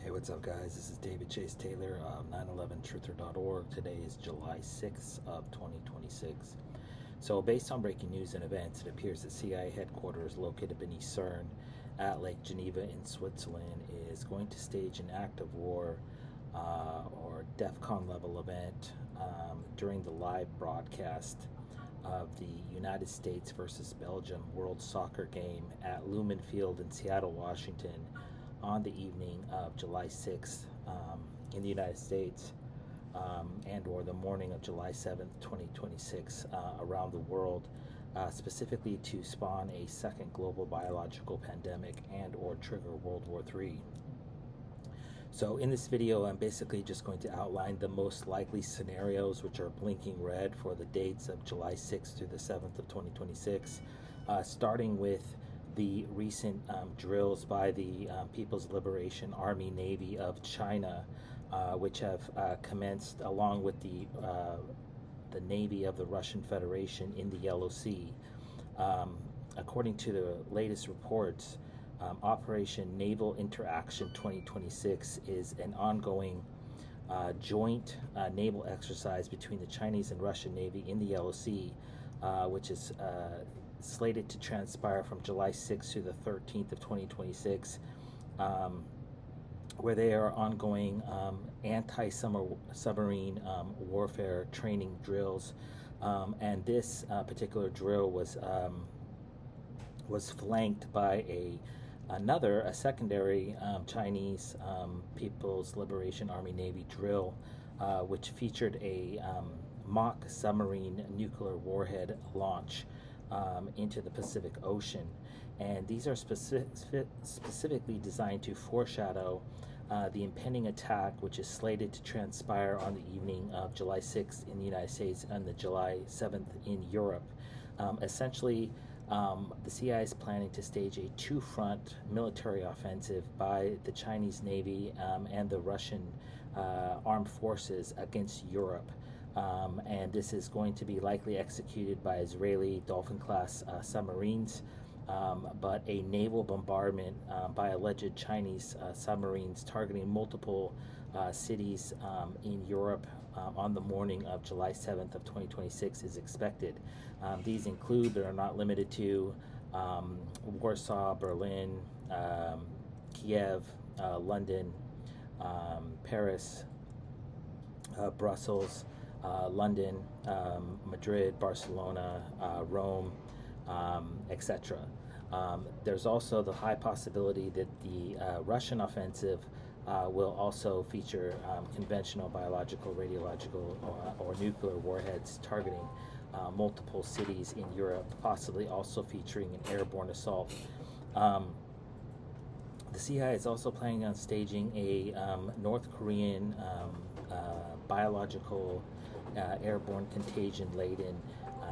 Hey, what's up, guys? This is David Chase Taylor, 911truther.org. Today is July 6th of 2026. So, based on breaking news and events, it appears that CIA headquarters located beneath CERN at Lake Geneva in Switzerland is going to stage an act of war or DEFCON level event during the live broadcast of the United States versus Belgium World Soccer game at Lumen Field in Seattle, Washington, on the evening of July 6th in the United States, and or the morning of July 7th, 2026 around the world, specifically to spawn a second global biological pandemic and or trigger World War III. So in this video, I'm basically just going to outline the most likely scenarios, which are blinking red, for the dates of July 6th through the 7th of 2026, starting with the recent drills by the People's Liberation Army Navy of China, which have commenced along with the Navy of the Russian Federation in the Yellow Sea. According to the latest reports, Operation Naval Interaction 2026 is an ongoing joint naval exercise between the Chinese and Russian Navy in the Yellow Sea, which is slated to transpire from July 6th to the 13th of 2026, where they are ongoing anti-submarine warfare training drills. And this particular drill was flanked by a secondary Chinese People's Liberation Army Navy drill, which featured a mock submarine nuclear warhead launch into the Pacific Ocean. And these are specifically designed to foreshadow the impending attack, which is slated to transpire on the evening of July 6th in the United States and the July 7th in Europe. Essentially, the CIA is planning to stage a two-front military offensive by the Chinese Navy and the Russian armed forces against Europe. And this is going to be likely executed by Israeli Dolphin-class submarines, but a naval bombardment by alleged Chinese submarines targeting multiple cities in Europe on the morning of July 7th of 2026 is expected. These include, but are not limited to, Warsaw, Berlin, Kiev, London, Paris, Brussels, London, Madrid, Barcelona, Rome, etc. There's also the high possibility that the Russian offensive will also feature conventional biological, radiological, or nuclear warheads targeting multiple cities in Europe, possibly also featuring an airborne assault. The CIA is also planning on staging a North Korean biological airborne contagion-laden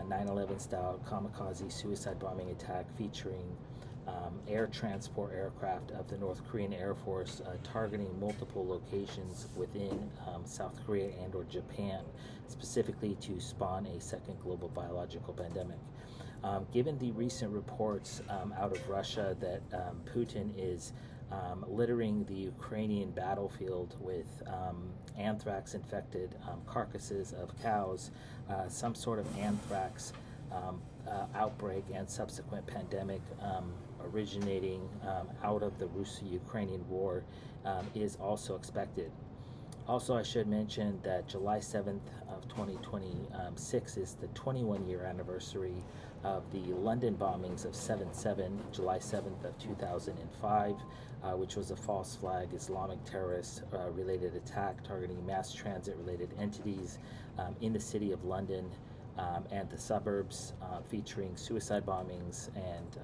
9/11 style kamikaze suicide bombing attack featuring air transport aircraft of the North Korean Air Force targeting multiple locations within South Korea and or Japan, specifically to spawn a second global biological pandemic. Given the recent reports out of Russia that Putin is littering the Ukrainian battlefield with anthrax-infected carcasses of cows, some sort of anthrax outbreak and subsequent pandemic originating out of the Russo-Ukrainian war is also expected. Also, I should mention that July 7th of 2026 is the 21-year anniversary of the London bombings of 7/7, July 7th of 2005, which was a false flag Islamic terrorist related attack targeting mass transit related entities in the city of London and the suburbs, featuring suicide bombings and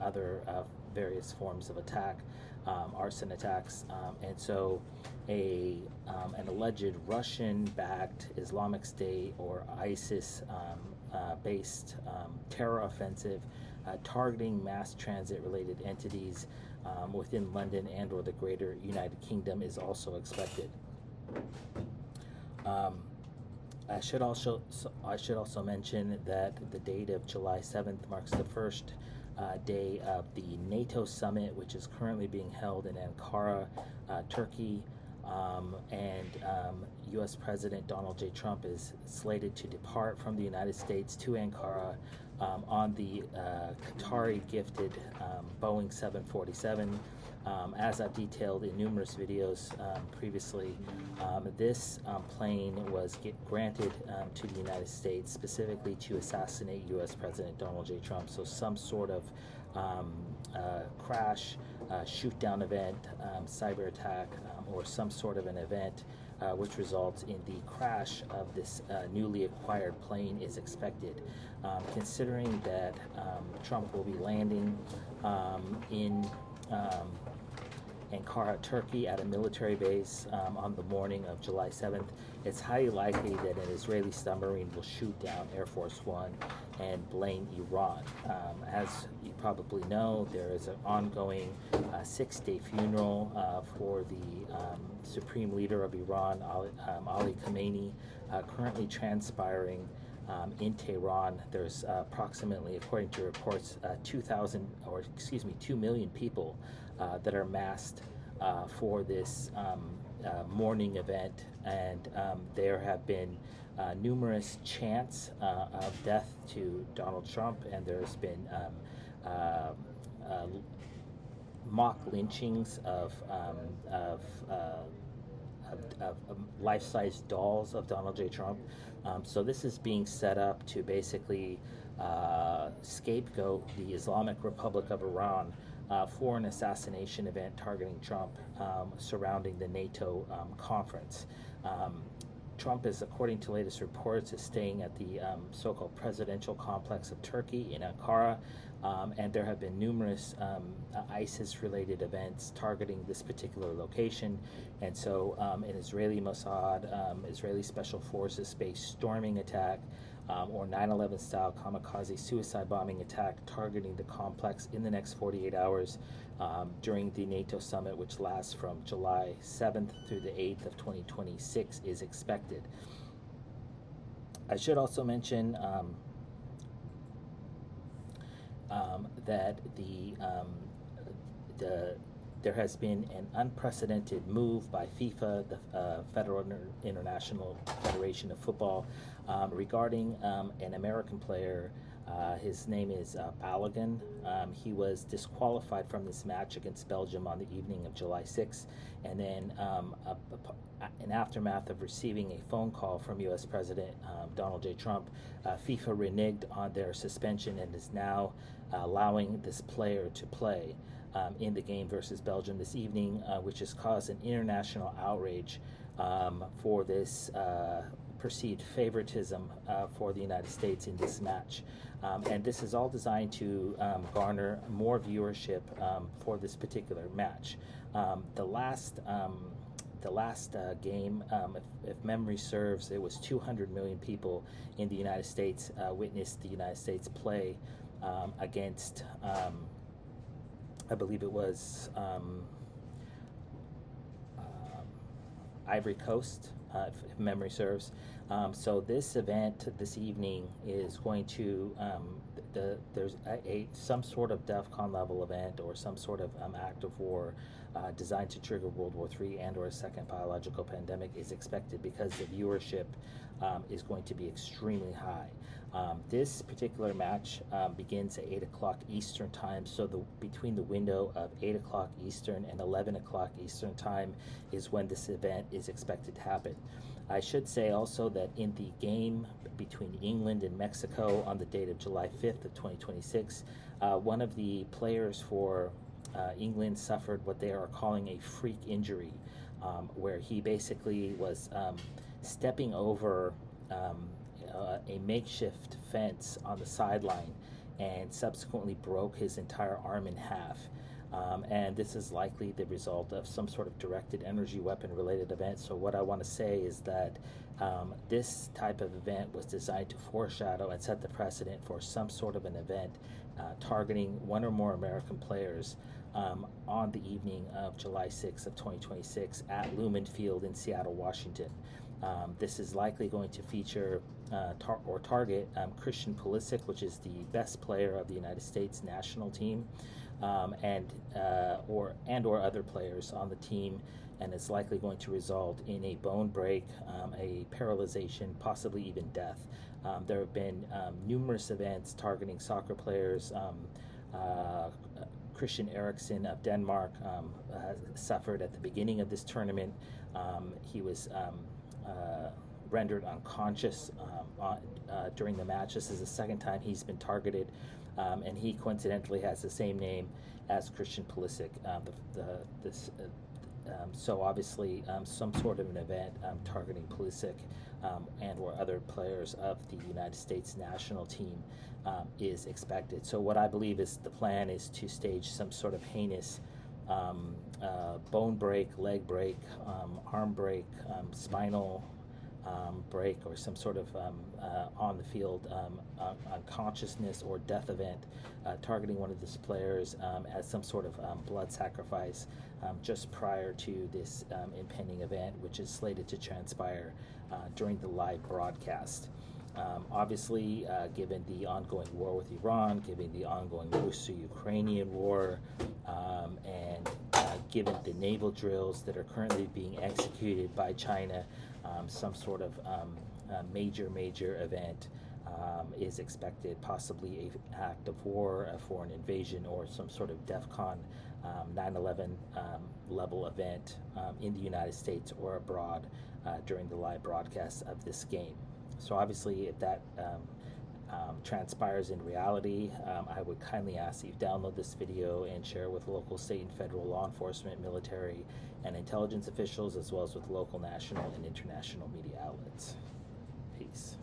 other various forms of attack, arson attacks, and so an alleged Russian-backed Islamic State or ISIS-based terror offensive targeting mass transit-related entities within London and or the greater United Kingdom is also expected. I should also mention that the date of July 7th marks the first day of the NATO summit, which is currently being held in Ankara, Turkey. U.S. President Donald J. Trump is slated to depart from the United States to Ankara on the Qatari gifted Boeing 747. As I've detailed in numerous videos previously, this plane was granted to the United States specifically to assassinate U.S. President Donald J. Trump. So some sort of crash, shoot down event, cyber attack, or some sort of an event which results in the crash of this newly acquired plane is expected. Considering that Trump will be landing in Ankara, Turkey, at a military base on the morning of July 7th, it's highly likely that an Israeli submarine will shoot down Air Force One and blame Iran. As you probably know, there is an ongoing 6-day funeral for the supreme leader of Iran, Ali Khamenei, currently transpiring in Tehran. There's approximately, according to reports, 2 million people that are massed for this morning event, and there have been numerous chants of death to Donald Trump, and there's been mock lynchings of life-size dolls of Donald J. Trump. So this is being set up to basically scapegoat the Islamic Republic of Iran for an assassination event targeting Trump surrounding the NATO conference. Trump is, according to latest reports, is staying at the so-called presidential complex of Turkey in Ankara, and there have been numerous ISIS-related events targeting this particular location. And so an Israeli Mossad, Israeli Special Forces space storming attack, or 9/11 style kamikaze suicide bombing attack targeting the complex in the next 48 hours during the NATO summit, which lasts from July 7th through the 8th of 2026, is expected. I should also mention that there has been an unprecedented move by FIFA, the Federal International Federation of Football, regarding an American player. His name is Balogun. He was disqualified from this match against Belgium on the evening of July 6th, and then in aftermath of receiving a phone call from U.S. President Donald J. Trump, FIFA reneged on their suspension and is now allowing this player to play in the game versus Belgium this evening, which has caused an international outrage for this perceived favoritism for the United States in this match. And this is all designed to garner more viewership for this particular match. The last game, if memory serves, it was 200 million people in the United States witnessed the United States play against, I believe it was Ivory Coast, if memory serves. So this event this evening is going to, there's some sort of DEFCON level event or some sort of act of war designed to trigger World War III and or a second biological pandemic is expected, because the viewership is going to be extremely high. This particular match begins at 8 o'clock Eastern time, so between the window of 8 o'clock Eastern and 11 o'clock Eastern time is when this event is expected to happen. I should say also that in the game between England and Mexico on the date of July 5th of 2026, one of the players for England suffered what they are calling a freak injury, where he basically was stepping over a makeshift fence on the sideline and subsequently broke his entire arm in half. And this is likely the result of some sort of directed energy weapon related event. So what I want to say is that this type of event was designed to foreshadow and set the precedent for some sort of an event targeting one or more American players on the evening of July 6th of 2026 at Lumen Field in Seattle, Washington. This is likely going to feature target Christian Pulisic, which is the best player of the United States national team, or other players on the team, and it's likely going to result in a bone break, a paralyzation, possibly even death. There have been numerous events targeting soccer players. Christian Eriksen of Denmark suffered at the beginning of this tournament. He was rendered unconscious during the match. This is the second time he's been targeted, and he coincidentally has the same name as Christian Pulisic. So obviously some sort of an event targeting Pulisic and or other players of the United States national team is expected. So what I believe is the plan is to stage some sort of heinous bone break, leg break, arm break, spinal break, or some sort of on the field unconsciousness or death event targeting one of these players as some sort of blood sacrifice just prior to this impending event, which is slated to transpire during the live broadcast. Obviously, given the ongoing war with Iran, given the ongoing Russo-Ukrainian war, and given the naval drills that are currently being executed by China, some sort of major event is expected, possibly an act of war, a foreign invasion, or some sort of DEFCON 9/11 level event in the United States or abroad during the live broadcast of this game. So obviously, if that transpires in reality, I would kindly ask that you download this video and share with local, state, and federal law enforcement, military, and intelligence officials, as well as with local, national, and international media outlets. Peace.